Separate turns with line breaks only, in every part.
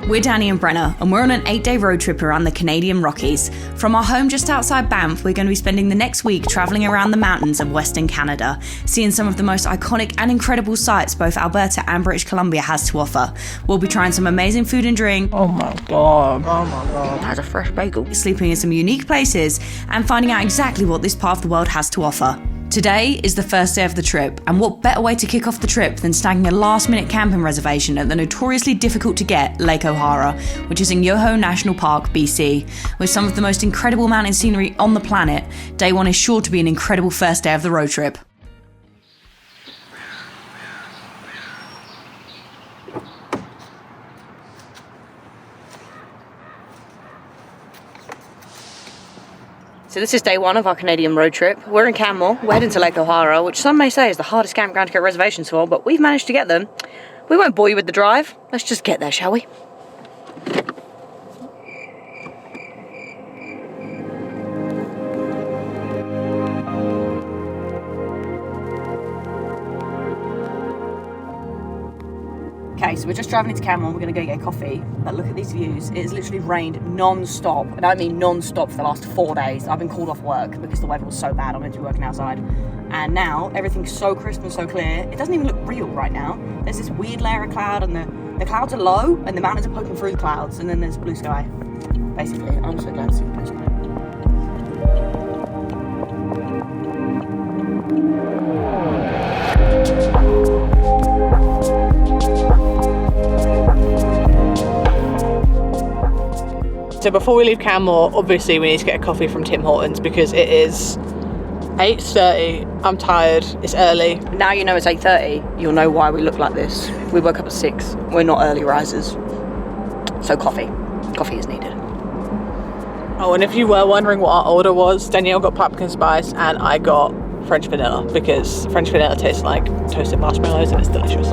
We're Dani and Brenna, and we're on an 8-day road trip around the Canadian Rockies. From our home just outside Banff, we're going to be spending the next week travelling around the mountains of Western Canada, seeing some of the most iconic and incredible sights both Alberta and British Columbia has to offer. We'll be trying some amazing food and drink.
Oh my god.
Has a fresh bagel. Sleeping in some unique places, and finding out exactly what this part of the world has to offer. Today is the first day of the trip, and what better way to kick off the trip than snagging a last-minute camping reservation at the notoriously difficult-to-get Lake O'Hara, which is in Yoho National Park, BC. With some of the most incredible mountain scenery on the planet, day one is sure to be an incredible first day of the road trip. So this is day one of our Canadian road trip. We're in Canmore, we're heading to Lake O'Hara, which some may say is the hardest campground to get reservations for, but we've managed to get them. We won't bore you with the drive. Let's just get there, shall we? Okay, so we're just driving into Campground, we're going to go get coffee, but look at these views. It has literally rained non-stop, and I mean non-stop for the last 4 days. I've been called off work because the weather was so bad, I'm meant to be working outside. And now, everything's so crisp and so clear, it doesn't even look real right now. There's this weird layer of cloud, and the clouds are low, and the mountains are poking through the clouds, and then there's blue sky. Basically, I'm so glad to see the blue sky.
So before we leave Canmore, obviously we need to get a coffee from Tim Hortons because it is 8:30. I'm tired, it's early.
Now you know it's 8:30, you'll know why we look like this. We woke up at 6, we're not early risers. So coffee is needed.
Oh, and if you were wondering what our order was, Danielle got pumpkin spice and I got French vanilla because French vanilla tastes like toasted marshmallows and it's delicious.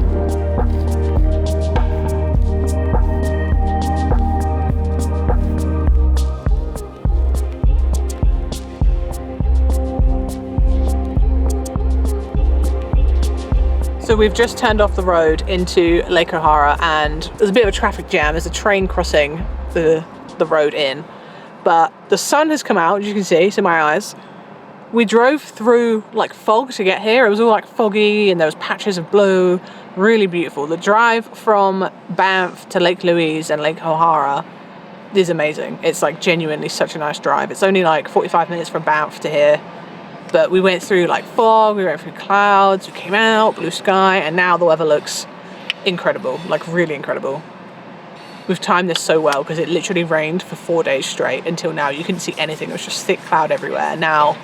So we've just turned off the road into Lake O'Hara and there's a bit of a traffic jam. There's a train crossing the road in, but the sun has come out, as you can see, it's in my eyes. We drove through like fog to get here. It was all like foggy and there was patches of blue, really beautiful. The drive from Banff to Lake Louise and Lake O'Hara is amazing. It's like genuinely such a nice drive. It's only like 45 minutes from Banff to here. But we went through like fog, we went through clouds, we came out, blue sky, and now the weather looks incredible, like really incredible. We've timed this so well because it literally rained for 4 days straight until now. You couldn't see anything, it was just thick cloud everywhere. Now,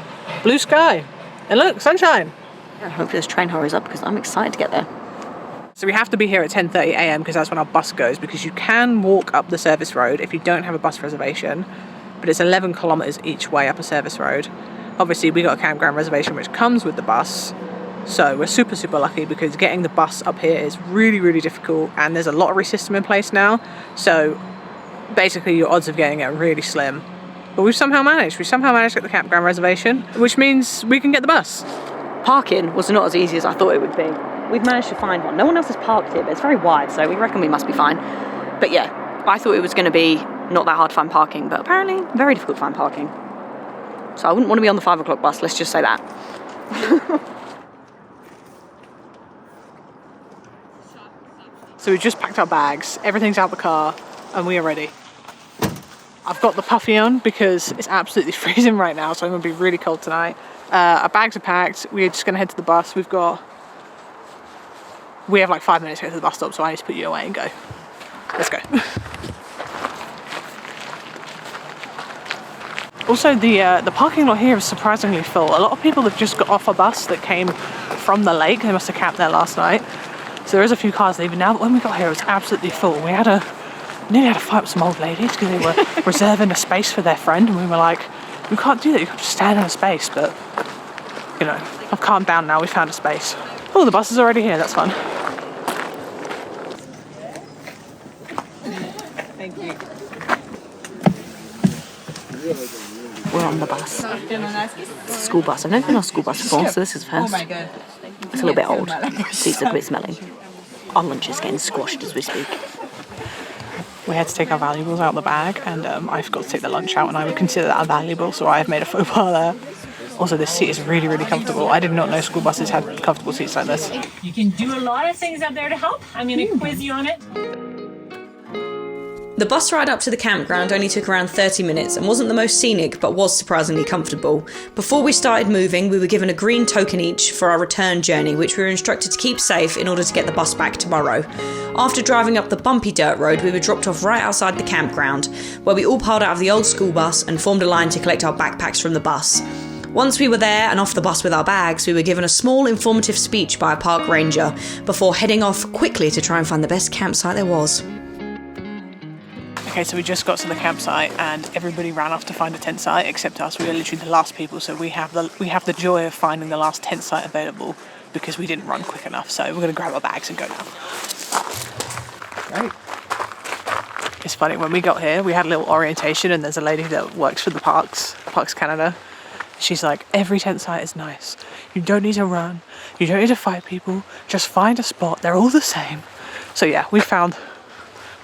blue sky, and look, sunshine.
I hope this train hurries up because I'm excited to get there.
So we have to be here at 10:30 a.m. because that's when our bus goes, because you can walk up the service road if you don't have a bus reservation, but it's 11 kilometres each way up a service road. Obviously we got a campground reservation which comes with the bus, so we're super lucky because getting the bus up here is really difficult, and there's a lottery system in place now, so basically your odds of getting it are really slim. But we've somehow managed to get the campground reservation, which means we can get the bus.
Parking was not as easy as I thought it would be. We've managed to find one. No one else has parked here, but it's very wide, so we reckon we must be fine. But yeah, I thought it was going to be not that hard to find parking, but apparently very difficult to find parking. So I wouldn't want to be on the 5 o'clock bus, let's just say that.
So we've just packed our bags, everything's out the car, and we are ready. I've got the puffy on because it's absolutely freezing right now, so I'm going to be really cold tonight. Our bags are packed, we're just going to head to the bus. We have like 5 minutes to get to the bus stop, so I need to put you away and go. Let's go. Also, the parking lot here is surprisingly full. A lot of people have just got off a bus that came from the lake. They must have camped there last night. So there is a few cars leaving now, but when we got here, it was absolutely full. We nearly had a fight with some old ladies because they were reserving a space for their friend, and we were like, you can't do that, you can't just stand in a space. But, you know, I've calmed down now, we found a space. Oh, the bus is already here, that's fun. Thank you.
We're on the bus. It's a school bus. I've never been on a school bus before, so this is first. It's a little bit old. Seats are a bit smelly. Our lunch is getting squashed as we speak.
we had to take our valuables out of the bag, and I forgot to take the lunch out, and I would consider that a valuable, so I have made a faux pas there. Also, this seat is really, really comfortable. I did not know school buses had comfortable seats like this.
You can do a lot of things out there to help. I'm going to quiz you on it.
The bus ride up to the campground only took around 30 minutes and wasn't the most scenic, but was surprisingly comfortable. Before we started moving, we were given a green token each for our return journey, which we were instructed to keep safe in order to get the bus back tomorrow. After driving up the bumpy dirt road, we were dropped off right outside the campground, where we all piled out of the old school bus and formed a line to collect our backpacks from the bus. Once we were there and off the bus with our bags, we were given a small informative speech by a park ranger before heading off quickly to try and find the best campsite there was.
Okay, so we just got to the campsite and everybody ran off to find a tent site except us. We were literally the last people, so we have the joy of finding the last tent site available because we didn't run quick enough. So we're going to grab our bags and go now. Great. It's funny, when we got here, we had a little orientation and there's a lady that works for the Parks Canada. She's like, every tent site is nice. You don't need to run. You don't need to fight people. Just find a spot. They're all the same. So yeah, we found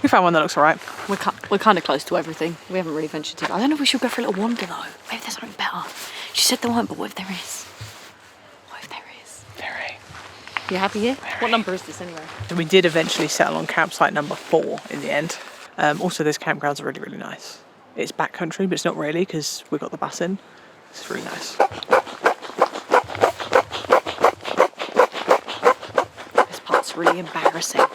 one that looks alright.
We're kind of close to everything. We haven't really ventured to. I don't know if we should go for a little wander though. Maybe there's something better. She said there weren't, but what if there is? What if there is?
Very.
You happy here? What number is this anyway?
We did eventually settle on campsite number 4 in the end. Also, this campground's really, really nice. It's backcountry, but it's not really because we got the bus in. It's really nice.
This part's really embarrassing.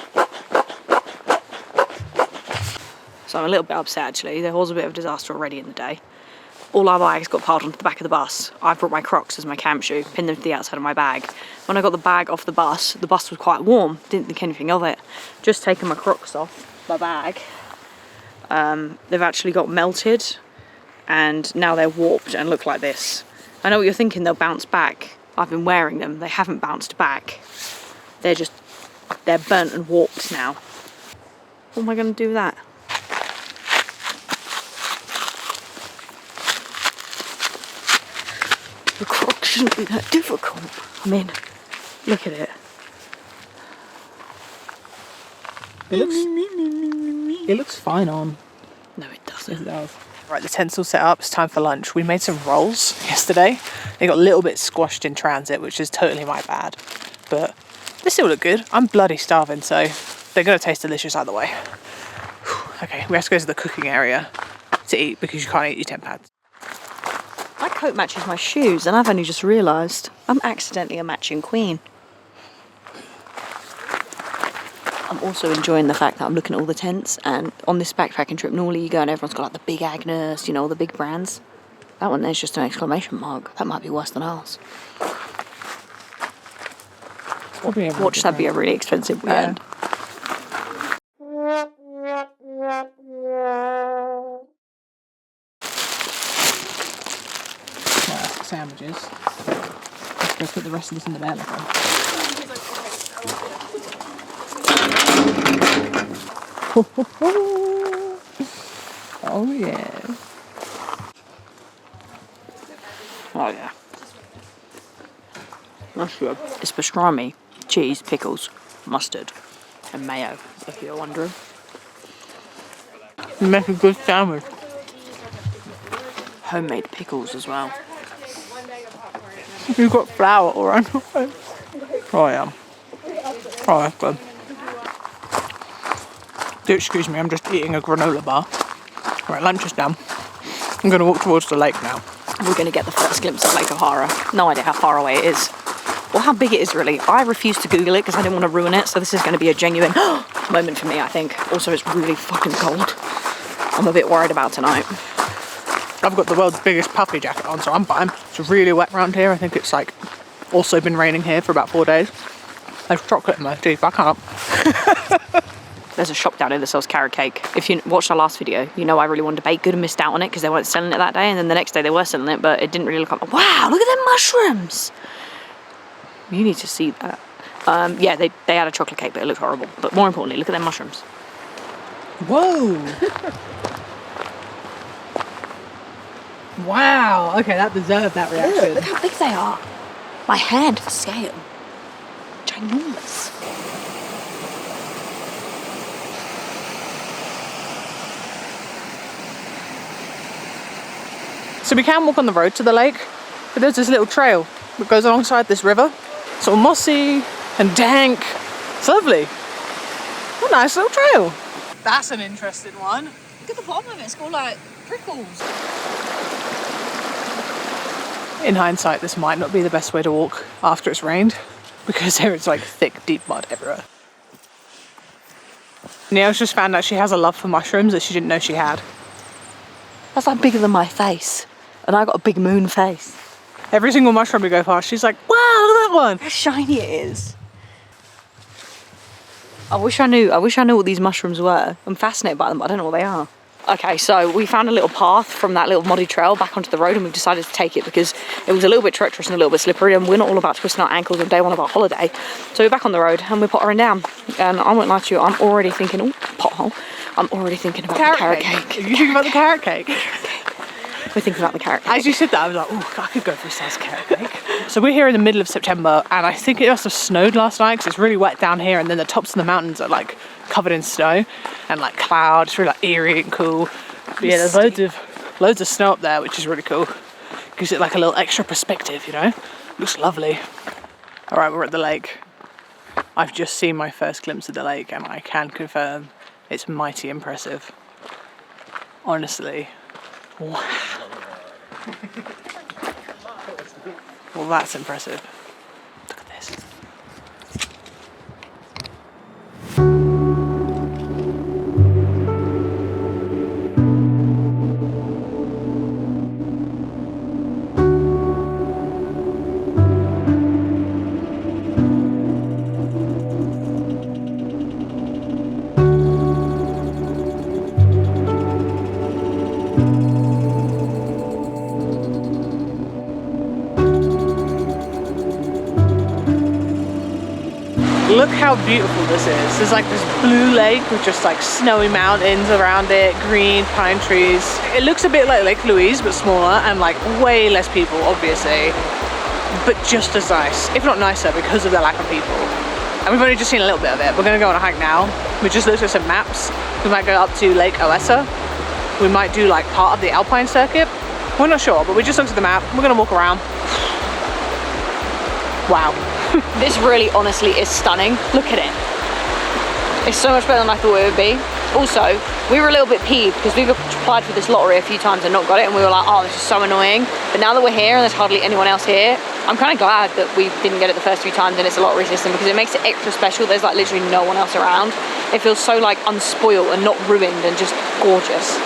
So I'm a little bit upset actually. There was a bit of a disaster already in the day. All our bags got piled onto the back of the bus. I brought my Crocs as my camp shoe, pinned them to the outside of my bag. When I got the bag off the bus was quite warm. Didn't think anything of it. Just taken my Crocs off my bag. They've actually got melted and now they're warped and look like this. I know what you're thinking, they'll bounce back. I've been wearing them, they haven't bounced back. They're burnt and warped now. What am I going to do with that? The Crocs shouldn't be that difficult. I mean, look at it.
It looks fine on.
No, it doesn't.
It does. Right, the tent's all set up. It's time for lunch. We made some rolls yesterday. They got a little bit squashed in transit, which is totally my bad. But they still look good. I'm bloody starving, so they're going to taste delicious either way. Okay, we have to go to the cooking area to eat because you can't eat your tent pads.
My coat matches my shoes, and I've only just realised I'm accidentally a matching queen. I'm also enjoying the fact that I'm looking at all the tents, and on this backpacking trip, normally you go and everyone's got like the big Agnes, you know, all the big brands. That one there's just an exclamation mark. That might be worse than ours. Watch that be a really expensive brand.
Sandwiches. Let's go put the rest of this in the bag. Oh yeah.
Oh yeah. That's good. It's pastrami, cheese, pickles, mustard, and mayo, if you're wondering.
You make a good sandwich.
Homemade pickles as well.
You've got flour all around your face. Oh yeah. Oh, that's good. Do excuse me, I'm just eating a granola bar. Right, lunch is done. I'm going to walk towards the lake now.
We're going to get the first glimpse of Lake O'Hara. No idea how far away it is. Or how big it is, really. I refuse to Google it because I didn't want to ruin it, so this is going to be a genuine moment for me, I think. Also, it's really fucking cold. I'm a bit worried about tonight.
I've got the world's biggest puffy jacket on, so I'm fine. It's really wet around here. I think it's like also been raining here for about 4 days. There's chocolate in my teeth. I can't.
There's a shop down here that sells carrot cake. If you watched our last video, you know I really wanted to bake good and missed out on it because they weren't selling it that day, and then the next day they were selling it, but it didn't really look like... Wow, look at them mushrooms! You need to see that. Yeah, they had a chocolate cake, but it looked horrible. But more importantly, look at them mushrooms.
Whoa! Wow, okay, that deserved that reaction.
Look how big they are. My hand for scale. Ginormous.
So we can walk on the road to the lake, but there's this little trail that goes alongside this river. It's all mossy and dank. It's lovely. What a nice little trail. That's an interesting one.
Look at the bottom of it. It's got like prickles.
In hindsight, this might not be the best way to walk after it's rained, because there is like thick, deep mud everywhere. Neil's just found out she has a love for mushrooms that she didn't know she had.
That's like bigger than my face. And I got a big moon face.
Every single mushroom we go past, she's like, wow, look at that one.
How shiny it is. I wish I knew what these mushrooms were. I'm fascinated by them, but I don't know what they are. Okay, so we found a little path from that little muddy trail back onto the road, and we've decided to take it because it was a little bit treacherous and a little bit slippery, and we're not all about twisting our ankles on day one of our holiday. So we're back on the road and we're pottering down. And I won't lie to you, I'm already thinking, oh, pothole. I'm already thinking about the carrot cake.
You think about the carrot cake?
We're thinking about the carrot cake.
As you said that, I was like, oh, I could go for a slice of carrot cake. So we're here in the middle of September, and I think it must have snowed last night because it's really wet down here, and then the tops of the mountains are like covered in snow and like cloud. It's really like eerie and cool. But yeah, there's loads of snow up there, which is really cool. Gives it like a little extra perspective, you know? Looks lovely. All right, we're at the lake. I've just seen my first glimpse of the lake, and I can confirm it's mighty impressive. Honestly. Wow. Well, that's impressive. Look at this. Look how beautiful this is. There's like this blue lake with just like snowy mountains around it, green pine trees. It looks a bit like Lake Louise, but smaller and like way less people, obviously, but just as nice, if not nicer, because of the lack of people. And we've only just seen a little bit of it. We're gonna go on a hike now. We just looked at some maps. We might go up to Lake Oessa. We might do like part of the Alpine circuit. We're not sure, but we just looked at the map. We're gonna walk around. Wow.
This really honestly is stunning. Look at it. It's so much better than I thought it would be. Also, we were a little bit peeved because we've applied for this lottery a few times and not got it, and we were like, oh, this is so annoying. But now that we're here and there's hardly anyone else here, I'm kind of glad that we didn't get it the first few times and it's a lottery system, because it makes it extra special. There's like literally no one else around. It feels so like unspoiled and not ruined and just gorgeous.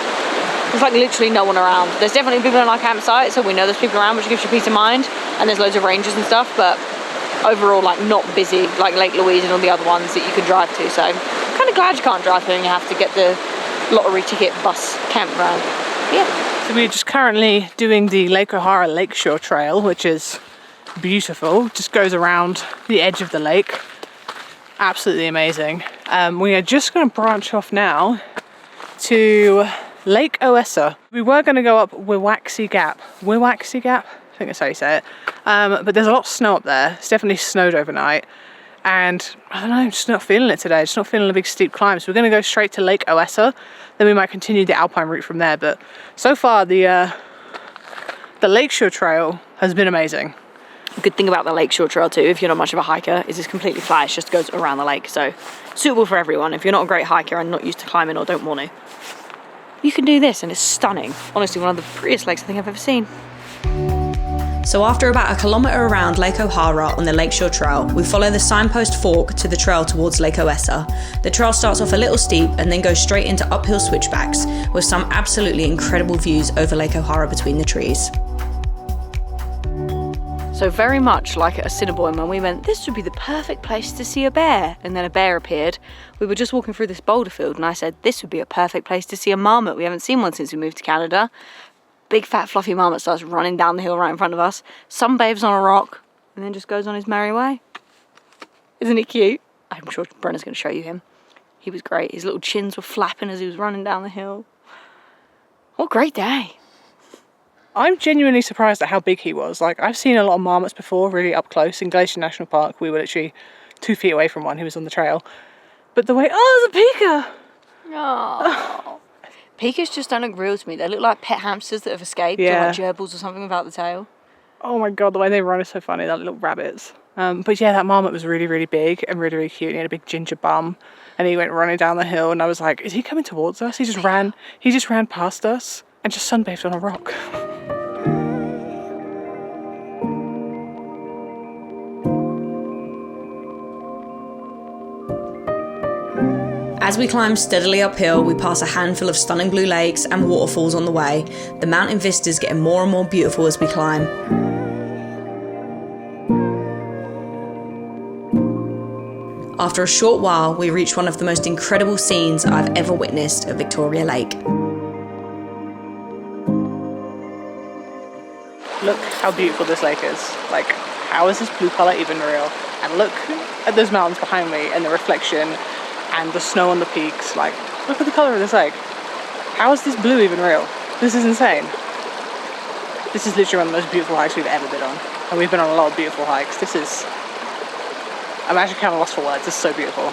There's like literally no one around. There's definitely people in our campsite, so we know there's people around, which gives you peace of mind. And there's loads of rangers and stuff, but overall like not busy like Lake Louise and all the other ones that you can drive to. So I'm kind of glad you can't drive here and you have to get the lottery ticket bus campground. Yeah.
So we're just currently doing the Lake O'Hara Lakeshore Trail, which is beautiful. Just goes around the edge of the lake. Absolutely amazing. We are just going to branch off now to Lake Oessa. We were going to go up Wiwaxie Gap. Wiwaxie Gap? I think that's how you say it. But there's a lot of snow up there. It's definitely snowed overnight. And I don't know, I'm just not feeling it today. Just not feeling a big steep climb. So we're going to go straight to Lake Oessa. Then we might continue the alpine route from there. But so far, the Lakeshore Trail has been amazing.
The good thing about the Lakeshore Trail too, if you're not much of a hiker, is it's completely flat. It just goes around the lake. So suitable for everyone. If you're not a great hiker and not used to climbing or don't want to, you can do this and it's stunning. Honestly, one of the prettiest lakes I think I've ever seen.
So after about a kilometre around Lake O'Hara on the Lakeshore Trail, we follow the signpost fork to the trail towards Lake Oessa. The trail starts off a little steep and then goes straight into uphill switchbacks with some absolutely incredible views over Lake O'Hara between the trees.
So very much like at Assiniboine when we went, this would be the perfect place to see a bear. And then a bear appeared. We were just walking through this boulder field and I said, this would be a perfect place to see a marmot. We haven't seen one since we moved to Canada. Big fat fluffy marmot starts running down the hill right in front of us, sunbathes on a rock, and then just goes on his merry way. Isn't he cute? I'm sure Brenna's going to show you him. He was great. His little chins were flapping as he was running down the hill. What a great day.
I'm genuinely surprised at how big he was. Like, I've seen a lot of marmots before, really up close. In Glacier National Park, we were literally 2 feet away from one who was on the trail. But the way, oh, there's a pika!
Oh. Pikas just don't look real to me. They look like pet hamsters that have escaped, or
Yeah.
like gerbils or something without the tail.
Oh my god, the way they run is so funny. That little rabbits. But yeah, that marmot was really, really big and really, really cute. He had a big ginger bum, and he went running down the hill. And I was like, "Is he coming towards us?" He just ran past us and just sunbathed on a rock.
As we climb steadily uphill, we pass a handful of stunning blue lakes and waterfalls on the way, the mountain vistas getting more and more beautiful as we climb. After a short while, we reach one of the most incredible scenes I've ever witnessed at Victoria Lake.
Look how beautiful this lake is. Like, how is this blue colour even real? And look at those mountains behind me and the reflection and the snow on the peaks. Like, look at the colour of this lake. How is this blue even real? This is insane. This is literally one of the most beautiful hikes we've ever been on. And we've been on a lot of beautiful hikes. I'm actually kind of lost for words. It's so beautiful.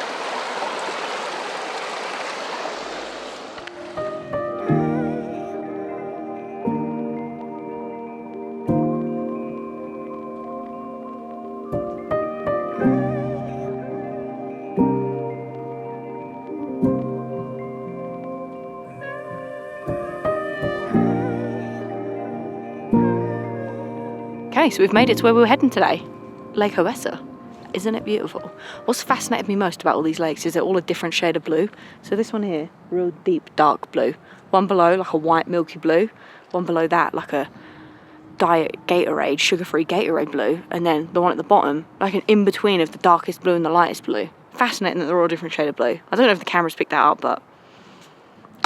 Okay, so we've made it to where we were heading today. Lake Oessa. Isn't it beautiful? What's fascinated me most about all these lakes is they're all a different shade of blue. So this one here, real deep, dark blue. One below, like a white, milky blue. One below that, like a diet Gatorade, sugar-free Gatorade blue. And then the one at the bottom, like an in-between of the darkest blue and the lightest blue. Fascinating that they're all a different shade of blue. I don't know if the cameras picked that up, but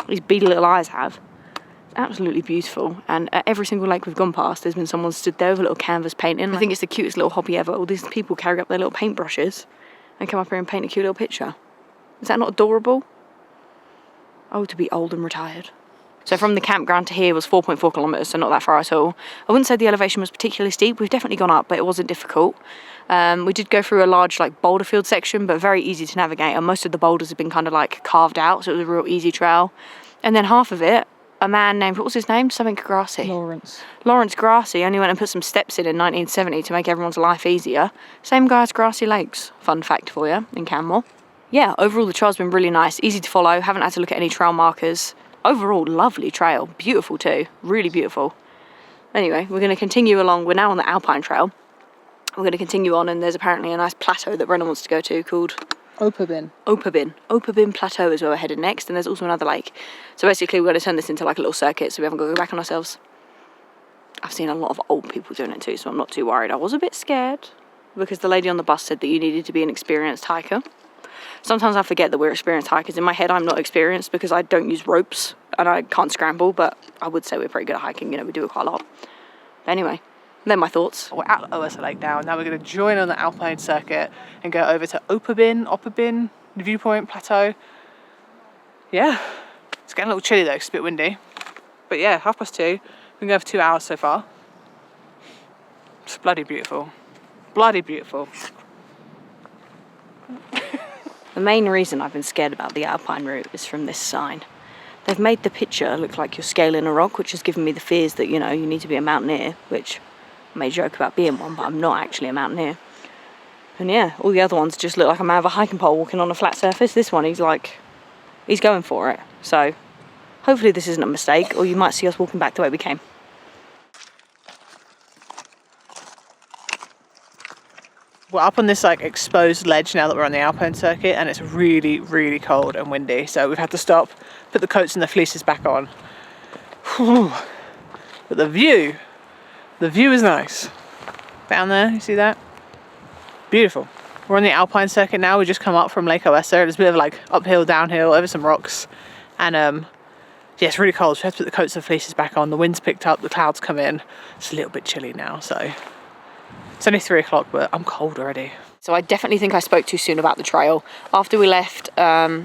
these beady little eyes have. Absolutely beautiful, and at every single lake we've gone past there's been someone stood there with a little canvas painting. I think it's the cutest little hobby ever. All these people carry up their little paintbrushes and come up here and paint a cute little picture. Is that not adorable? Oh, to be old and retired. So from the campground to here was 4.4 kilometres, so not that far at all. I wouldn't say the elevation was particularly steep. We've definitely gone up, but it wasn't difficult. We did go through a large like boulder field section, but very easy to navigate, and most of the boulders have been kind of like carved out, so it was a real easy trail. And then half of it, a man named, what was his name? Something Grassy. Lawrence Grassy only went and put some steps in 1970 to make everyone's life easier. Same guy as Grassy Lakes. Fun fact for you, in Canmore. Yeah, overall the trail's been really nice. Easy to follow. Haven't had to look at any trail markers. Overall, lovely trail. Beautiful too. Really beautiful. Anyway, we're going to continue along. We're now on the Alpine Trail. We're going to continue on, and there's apparently a nice plateau that Brenna wants to go to called Opabin Plateau is where we're headed next, and there's also another lake. So basically we're going to turn this into like a little circuit, so we haven't got to go back on ourselves. I've seen a lot of old people doing it too, so I'm not too worried. I was a bit scared because the lady on the bus said that you needed to be an experienced hiker. Sometimes I forget that we're experienced hikers. In my head I'm not experienced because I don't use ropes and I can't scramble, but I would say we're pretty good at hiking. You know, we do it quite a lot. But anyway, they're my thoughts.
We're at Oessa Lake now. Now we're going to join on the Alpine circuit and go over to Opabin Viewpoint Plateau. Yeah, it's getting a little chilly though, it's a bit windy. But yeah, 2:30. We've been going for 2 hours so far. It's bloody beautiful. Bloody beautiful.
The main reason I've been scared about the Alpine route is from this sign. They've made the picture look like you're scaling a rock, which has given me the fears that, you know, you need to be a mountaineer, which I may joke about being one, but I'm not actually a mountaineer. And yeah, all the other ones just look like a man with a hiking pole walking on a flat surface. This one, he's going for it. So hopefully this isn't a mistake, or you might see us walking back the way we came.
We're up on this like exposed ledge now that we're on the Alpine circuit, and it's really, really cold and windy. So we've had to stop, put the coats and the fleeces back on. Whew. But the view is nice. Down there, you see that? Beautiful. We're on the Alpine circuit now. We just come up from Lake Oessa. There's a bit of like uphill, downhill, over some rocks. And yeah, it's really cold. So we have to put the coats and fleeces back on. The wind's picked up, the clouds come in. It's a little bit chilly now, so it's only 3 o'clock, but I'm cold already.
So I definitely think I spoke too soon about the trail. After we left Oessa.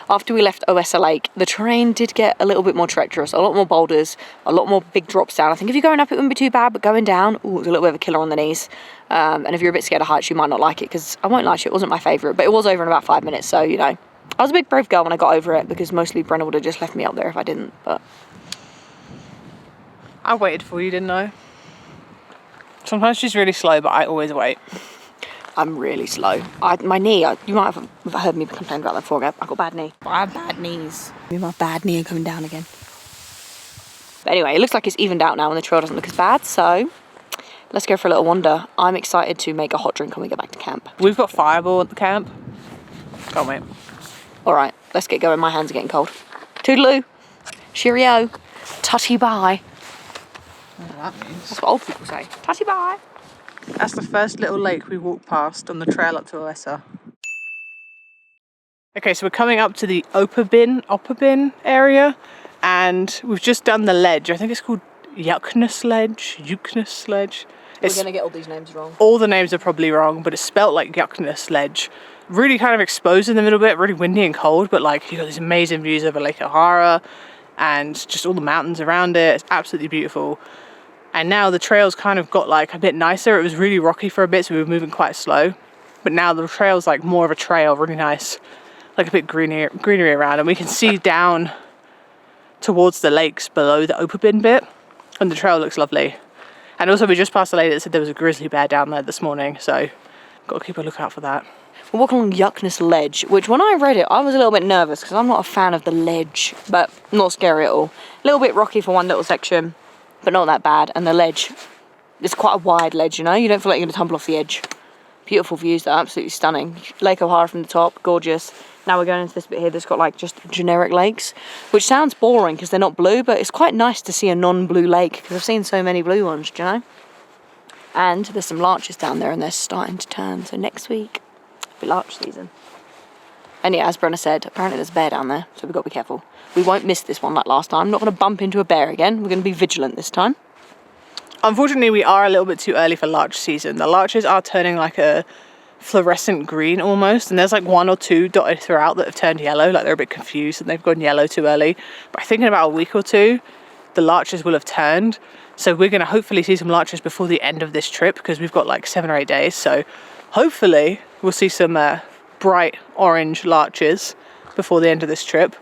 After we left Oessa Lake, the terrain did get a little bit more treacherous, a lot more boulders, a lot more big drops down. I think if you're going up, it wouldn't be too bad, but going down, ooh, it's a little bit of a killer on the knees. And if you're a bit scared of heights, you might not like it, because I won't lie to you, it wasn't my favourite, but it was over in about 5 minutes, so, you know, I was a big brave girl when I got over it because mostly Brenna would have just left me up there if I didn't, but...
I waited for you, didn't I? Sometimes she's really slow, but I always wait.
I'm really slow. My knee, you might have heard me complain about that before. I got bad knee. I have bad knees. Maybe my bad knee are coming down again. But anyway, it looks like it's evened out now and the trail doesn't look as bad, so let's go for a little wander. I'm excited to make a hot drink when we get back to camp.
We've got Fireball at the camp. Can't wait.
All right, let's get going. My hands are getting cold. Toodaloo. Cheerio. Tutty bye.
That means.
That's what old people say. Tutty bye.
That's the first little lake we walked past on the trail up to Oessa. Okay, so we're coming up to the Opabin area, and we've just done the ledge. I think it's called Yukness Ledge.
We're going to get all these names wrong.
All the names are probably wrong, but it's spelt like Yukness Ledge. Really kind of exposed in the middle bit, really windy and cold, but like you've got these amazing views over Lake O'Hara and just all the mountains around it. It's absolutely beautiful. And now the trail's kind of got like a bit nicer. It was really rocky for a bit, so we were moving quite slow. But now the trail's like more of a trail, really nice. Like a bit greenery around. And we can see down towards the lakes below the Opabin bit. And the trail looks lovely. And also we just passed a lady that said there was a grizzly bear down there this morning. So got to keep a lookout for that.
We're walking along Yukness Ledge, which when I read it, I was a little bit nervous because I'm not a fan of the ledge. But not scary at all. A little bit rocky for one little section. But not that bad, and the ledge, it's quite a wide ledge, you know, you don't feel like you're going to tumble off the edge. Beautiful views, they're absolutely stunning. Lake O'Hara from the top, gorgeous. Now we're going into this bit here that's got like just generic lakes, which sounds boring because they're not blue, but it's quite nice to see a non-blue lake because I've seen so many blue ones, do you know? And there's some larches down there and they're starting to turn, so next week, it'll be larch season. And yeah, as Brenna said, apparently there's a bear down there, so we've got to be careful. We won't miss this one like last time. Not going to bump into a bear again. We're going to be vigilant this time.
Unfortunately, we are a little bit too early for larch season. The larches are turning like a fluorescent green almost, and there's like one or two dotted throughout that have turned yellow, like they're a bit confused and they've gone yellow too early. But I think in about a week or two, the larches will have turned. So we're going to hopefully see some larches before the end of this trip because we've got like 7 or 8 days. So hopefully we'll see some bright orange larches before the end of this trip.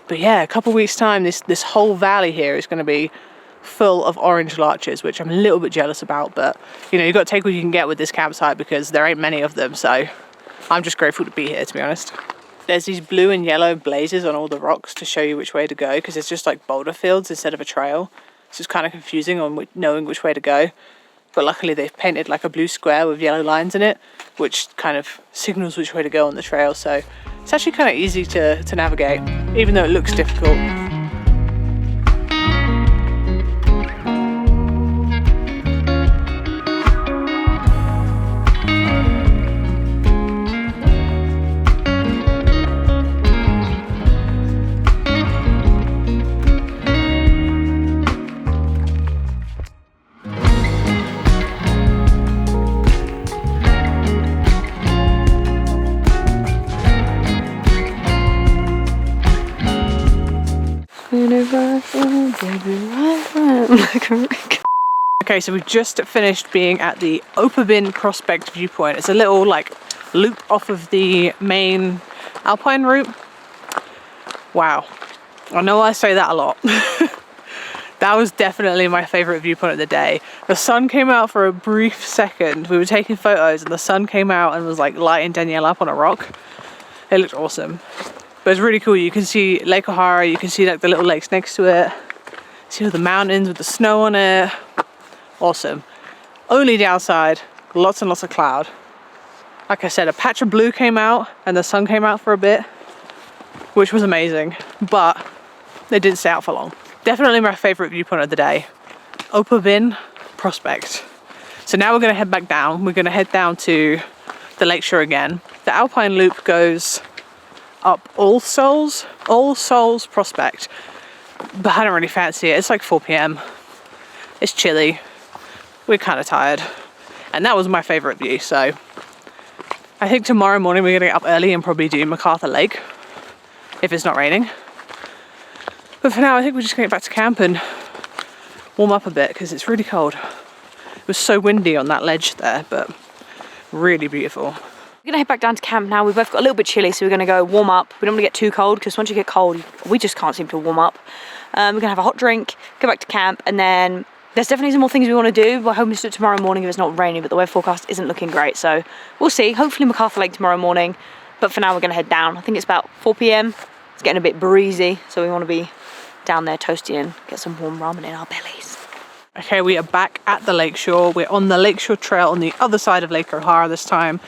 But yeah, a couple of weeks time, this whole valley here is going to be full of orange larches, which I'm a little bit jealous about. But you know, you've got to take what you can get with this campsite because there ain't many of them. So I'm just grateful to be here, to be honest. There's these blue and yellow blazes on all the rocks to show you which way to go because it's just like boulder fields instead of a trail. So it's kind of confusing on knowing which way to go. But luckily they've painted like a blue square with yellow lines in it, which kind of signals which way to go on the trail. So it's actually kind of easy to navigate, even though it looks difficult. Okay, so we've just finished being at the Opabin Prospect viewpoint. It's a little like loop off of the main alpine route. Wow, I know I say that a lot. That was definitely my favorite viewpoint of the day. The sun came out for a brief second. We were taking photos and the sun came out and was like lighting Danielle up on a rock. It looked awesome. But it's really cool. You can see Lake O'Hara, you can see like the little lakes next to it. See all the mountains with the snow on it. Awesome. Only downside, lots and lots of cloud. Like I said, a patch of blue came out and the sun came out for a bit, which was amazing, but they didn't stay out for long. Definitely my favorite viewpoint of the day. Opabin Prospect. So now we're gonna head back down. We're gonna head down to the lakeshore again. The alpine loop goes up All Souls Prospect, but I don't really fancy it. It's like 4 p.m. It's chilly. We're kind of tired, and that was my favorite view. So I think tomorrow morning we're gonna get up early and probably do MacArthur Lake if it's not raining. But for now, I think we're just gonna get back to camp and warm up a bit because it's really cold. It was so windy on that ledge there, but really beautiful.
We're gonna head back down to camp now. We've both got a little bit chilly, so we're gonna go warm up. We don't want to get too cold because once you get cold, we just can't seem to warm up. We're gonna have a hot drink, go back to camp, and then there's definitely some more things we want to do. We're hoping to do it tomorrow morning if it's not raining, but the weather forecast isn't looking great, so we'll see. Hopefully MacArthur Lake tomorrow morning, but for now we're gonna head down. I think it's about 4 p.m. It's getting a bit breezy, so we want to be down there toasty and get some warm ramen in our bellies.
Okay, we are back at the lakeshore. We're on the lakeshore trail on the other side of Lake O'Hara this time.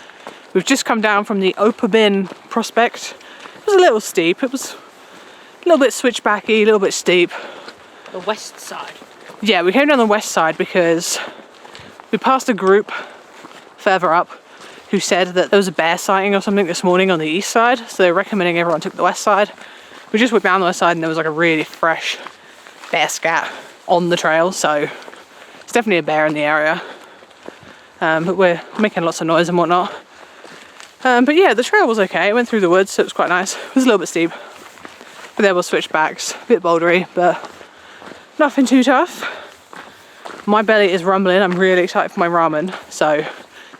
We've just come down from the Opabin Prospect. It was a little steep. It was a little bit switchbacky, a little bit steep.
The west side.
Yeah, we came down the west side because we passed a group further up who said that there was a bear sighting or something this morning on the east side, so they're recommending everyone took the west side. We just went down the west side and there was like a really fresh bear scat on the trail, so it's definitely a bear in the area. But we're making lots of noise and whatnot. But yeah, the trail was okay. It went through the woods, so it was quite nice. It was a little bit steep, but there were switchbacks, a bit bouldery, but nothing too tough. My belly is rumbling. I'm really excited for my ramen. So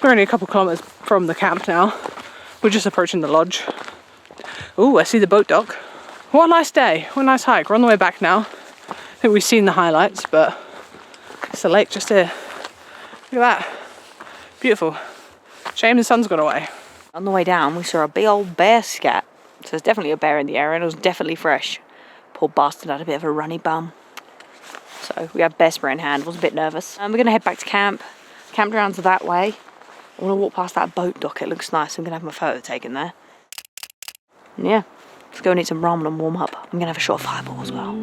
we're only a couple kilometers from the camp now. We're just approaching the lodge. Oh, I see the boat dock. What a nice day. What a nice hike. We're on the way back now. I think we've seen the highlights, but it's the lake just here. Look at that. Beautiful. Shame the sun's gone away.
On the way down, we saw a big old bear scat. So there's definitely a bear in the area, and it was definitely fresh. Poor bastard had a bit of a runny bum. So we had bear spray in hand. Was a bit nervous. We're gonna head back to camp. Campground's that way. I want to walk past that boat dock. It looks nice. I'm gonna have my photo taken there. And yeah, let's go and eat some ramen and warm up. I'm gonna have a short fireball as well.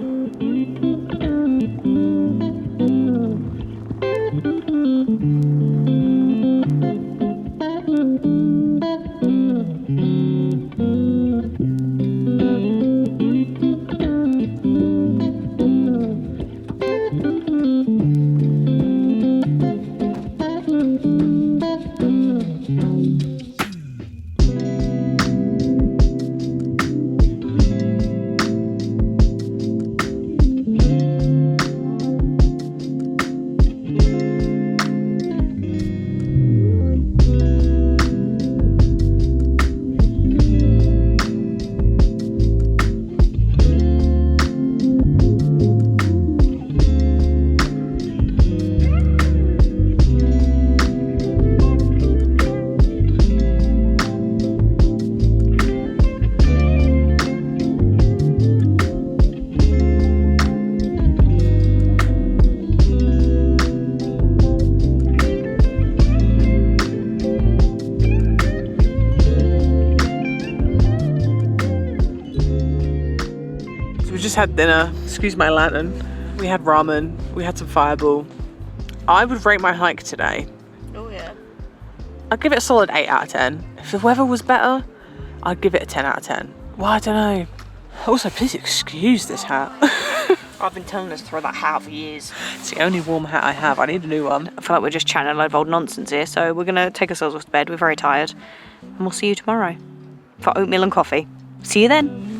Just had dinner, excuse my Latin. We had ramen, we had some fireball. I would rate my hike today.
Oh yeah.
I'd give it a solid 8 out of 10. If the weather was better, I'd give it a 10 out of 10. Well, I don't know. Also, please excuse this hat.
I've been telling us to throw that hat out for years.
It's the only warm hat I have. I need a new one.
I feel like we're just chatting a load of old nonsense here, so we're gonna take ourselves off to bed. We're very tired. And we'll see you tomorrow for oatmeal and coffee. See you then.